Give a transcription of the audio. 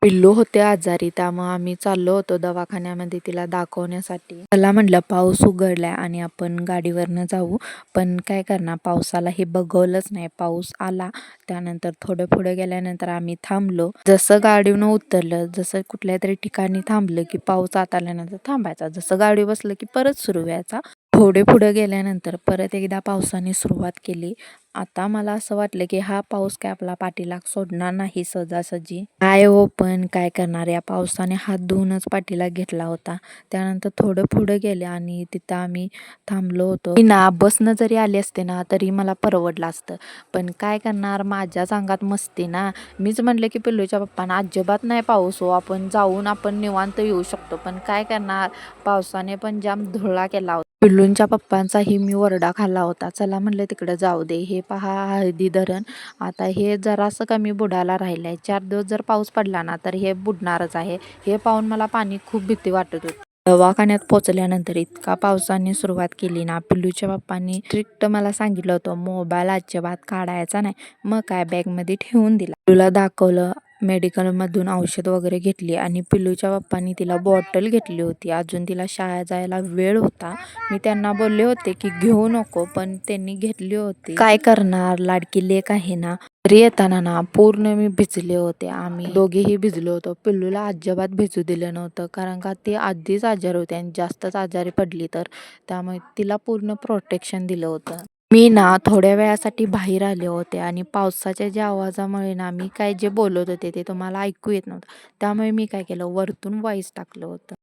पिल्लू होते आजारी, त्यामुळे आम्ही चाललो होतो दवाखान्यामध्ये तिला दाखवण्यासाठी. चला म्हटलं पाऊस उघडलाय आणि आपण गाडीवरनं जाऊ. पण काय करणार, पावसाला हे बघवलंच नाही. पाऊस आला, त्यानंतर थोडं पुढे गेल्यानंतर आम्ही थांबलो. जसं गाडीवरून उतरलं, जसं कुठल्या तरी ठिकाणी थांबलं की पाऊस आत आल्यानंतर थांबायचा. जसं गाडी बसलं की परत सुरू व्हायचा. थोडे पुढे गेल्यानंतर परत एकदा पावसाने सुरुवात केली. आता मला असं वाटलं की हा पाऊस काय आपला पाठीलाग सोडणार नाही सहजासहजी. काय हो, पण काय करणार, या पावसाने हात धुवूनच पाठीलाग घेतला होता. त्यानंतर थोडं पुढे गेले आणि तिथं आम्ही थांबलो होतो. मी ना बसनं जरी आले असते ना तरी मला परवडलं असतं. पण काय करणार, माझ्याच अंगात मस्ती ना. मीच म्हटलं की पिल्लूच्या पप्पांना अजिबात नाही पाऊस हो, आपण जाऊन आपण निवांत येऊ शकतो. पण काय करणार, पावसाने पण जाम धुळा केला होता. पिल्लूंच्या पप्पांचाही मी वरडा खाल्ला होता. चला म्हटलं तिकडे जाऊ दे. हे पहा हळदी धरण, आता हे जरासं कमी बुडायला राहिलंय. 4 दिवस जर पाऊस पडला ना तर हे बुडणारच आहे. हे पाहून मला पाणी खूप भीती वाटत होती. दवाखान्यात पोचल्यानंतर इतका पावसाने सुरुवात केली ना, पिल्लूच्या पप्पांनी स्ट्रिक्ट मला सांगितलं होतं मोबाईल अजिबात काढायचा नाही. मग काय बॅगमध्ये ठेवून दिला. पिल्लूला दाखवलं, मेडिकलमधून औषध वगैरे घेतली आणि पिल्लूच्या पप्पांनी तिला बॉटल घेतली होती. अजून तिला शाळेत जायला वेळ होता. मी त्यांना बोलले होते की घेऊ नको, पण त्यांनी घेतली होती. काय करणार, लाडकी लेक आहे ना. घरी येताना ना पूर्ण मी भिजले होते. आम्ही दोघेही भिजलो होतो. पिल्लूला अजिबात भिजू दिलं नव्हतं, कारण का ती आधीच आजारी होती आणि जास्तच आजारी पडली तर, त्यामुळे तिला पूर्ण प्रोटेक्शन दिलं होतं. मी ना थोड्या वेळासाठी बाहेर आले होते आणि पावसाच्या ज्या आवाजामुळे ना मी काय जे बोलत होते ते तुम्हाला ऐकू येत नव्हतं. त्यामुळे मी काय केलं, वरतून व्हॉइस टाकलं होतं.